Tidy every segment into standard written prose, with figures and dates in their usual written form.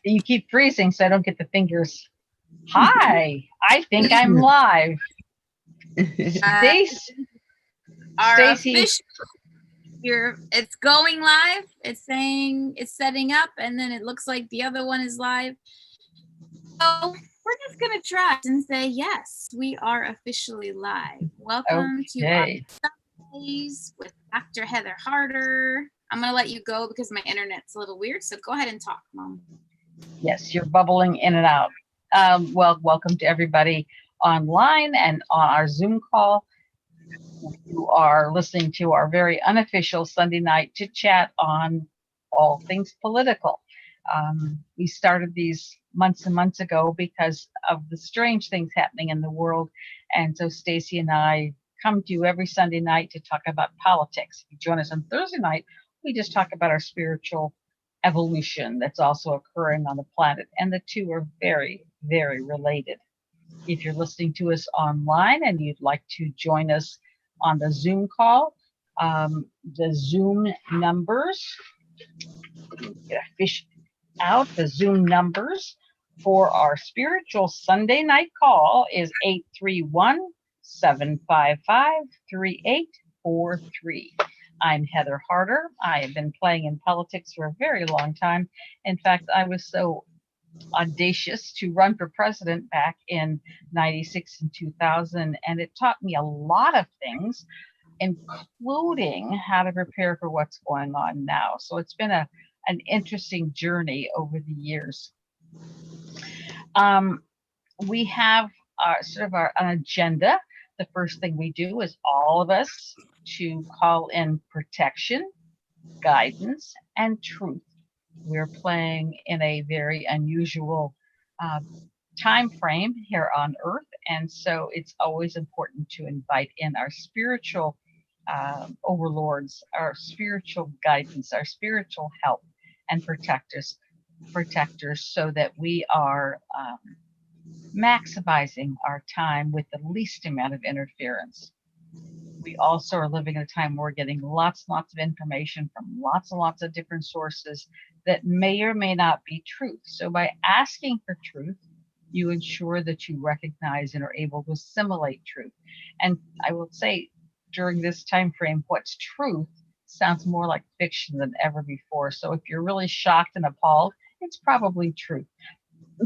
You keep freezing, so I don't get the fingers. Hi, I think I'm live. Uh, our Stacy, official here, it's going live. It's saying it's setting up, and then it looks like the other one is live. So we're just gonna try and say yes, we are officially live. Welcome to our okay. Sundays with Dr. Heather Harder. I'm gonna let you go because my internet's a little weird. So go ahead and talk, Mom. Yes, you're bubbling in and out. Well, welcome to everybody online and on our Zoom call. You are listening to our very unofficial Sunday night chit chat on all things political. We started these months and months ago because of the strange things happening in the world. And so Stacy and I come to you every Sunday night to talk about politics. If you join us on Thursday night, we just talk about our spiritual evolution that's also occurring on the planet. And the two are very, very related. If you're listening to us online and you'd like to join us on the Zoom call, the Zoom numbers, get a fish out, the Zoom numbers for our spiritual Sunday night call is 831-755-3843. I'm Heather Harder. I have been playing in politics for a very long time. In fact, I was so audacious to run for president back in 96 and 2000, and it taught me a lot of things, including how to prepare for what's going on now. So it's been an interesting journey over the years. We have an agenda. The first thing we do is all of us to call in protection, guidance, and truth. We're playing in a very unusual time frame here on Earth, and so it's always important to invite in our spiritual overlords, our spiritual guidance, our spiritual help, and protectors, so that we are maximizing our time with the least amount of interference. We also are living in a time where we're getting lots and lots of information from lots and lots of different sources that may or may not be truth. So by asking for truth, you ensure that you recognize and are able to assimilate truth. And I will say, during this time frame, what's truth sounds more like fiction than ever before. So if you're really shocked and appalled, it's probably truth.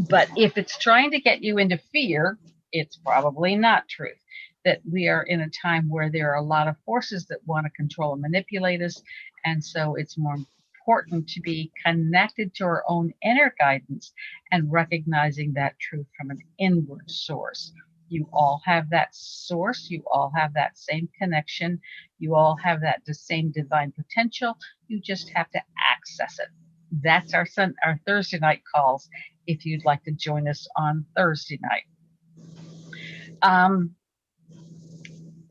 But if it's trying to get you into fear, it's probably not truth. That we are in a time where there are a lot of forces that want to control and manipulate us. And so it's more important to be connected to our own inner guidance and recognizing that truth from an inward source. You all have that source. You all have that same connection. You all have that the same divine potential. You just have to access it. That's our Thursday night calls. If you'd like to join us on Thursday night.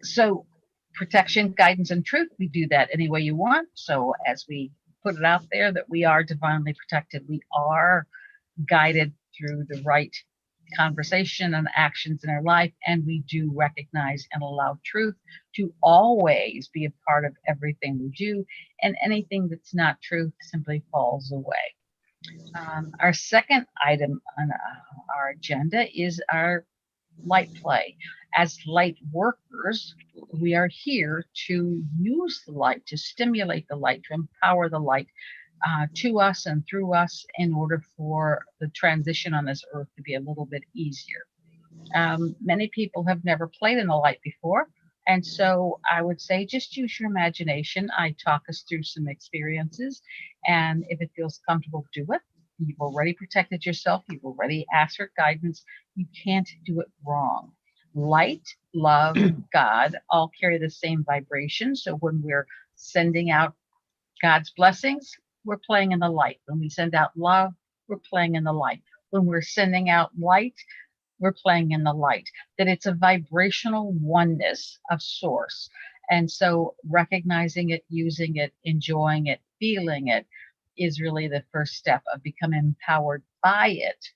So protection, guidance, and truth, we do that any way you want. So as we put it out there that we are divinely protected, we are guided through the right conversation and actions in our life, and we do recognize and allow truth to always be a part of everything we do, and anything that's not truth simply falls away. Our second item on our agenda is our light play. As light workers, we are here to use the light, to stimulate the light, to empower the light to us and through us in order for the transition on this earth to be a little bit easier. Many people have never played in the light before. And so I would say just use your imagination. I talk us through some experiences. And if it feels comfortable, do it. You've already protected yourself. You've already asked for guidance. You can't do it wrong. Light, love, God all carry the same vibration. So when we're sending out God's blessings, we're playing in the light. When we send out love, we're playing in the light. When we're sending out light, we're playing in the light. That it's a vibrational oneness of source. And so recognizing it, using it, enjoying it, feeling it is really the first step of becoming empowered by it.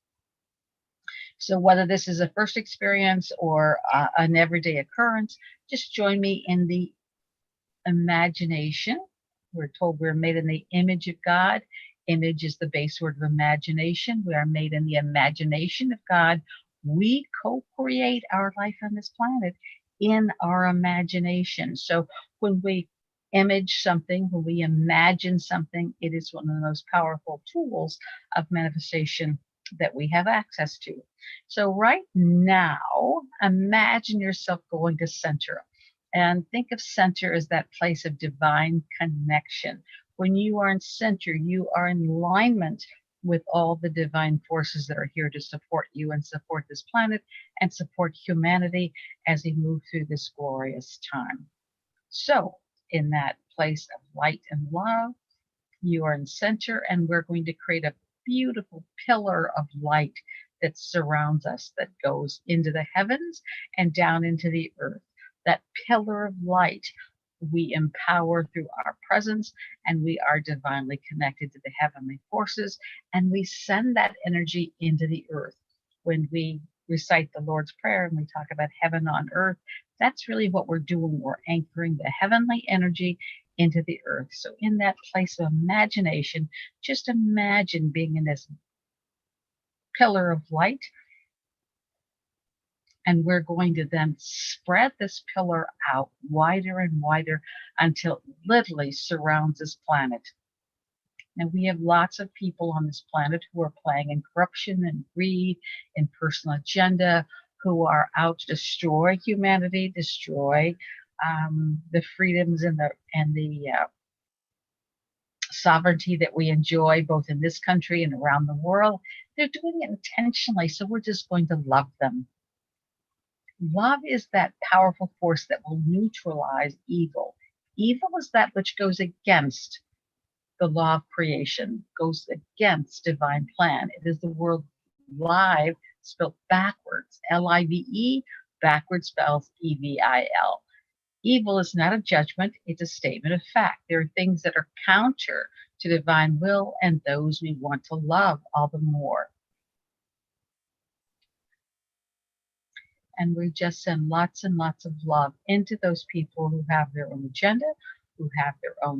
So whether this is a first experience or an everyday occurrence, just join me in the imagination. We're told we're made in the image of God. Image is the base word of imagination. We are made in the imagination of God. We co-create our life on this planet in our imagination. So when we image something, when we imagine something, it is one of the most powerful tools of manifestation that we have access to. So right now, imagine yourself going to center, and think of center as that place of divine connection. When you are in center, you are in alignment with all the divine forces that are here to support you and support this planet and support humanity as we move through this glorious time. So in that place of light and love, you are in center, and we're going to create a beautiful pillar of light that surrounds us, that goes into the heavens and down into the earth. That pillar of light we empower through our presence, and we are divinely connected to the heavenly forces, and we send that energy into the earth. When we recite the Lord's Prayer and we talk about heaven on earth, that's really what we're doing. We're anchoring the heavenly energy into the earth. So in that place of imagination, just imagine being in this pillar of light, and we're going to then spread this pillar out wider and wider until it literally surrounds this planet. Now, we have lots of people on this planet who are playing in corruption and greed and personal agenda, who are out to destroy humanity, destroy the freedoms and the sovereignty that we enjoy both in this country and around the world. They're doing it intentionally, so we're just going to love them. Love is that powerful force that will neutralize evil. Evil is that which goes against the law of creation, goes against divine plan. It is the word live spelled backwards. L-I-V-E, backwards spells E-V-I-L. Evil is not a judgment, it's a statement of fact. There are things that are counter to divine will, and those we want to love all the more. And we just send lots and lots of love into those people who have their own agenda, who have their own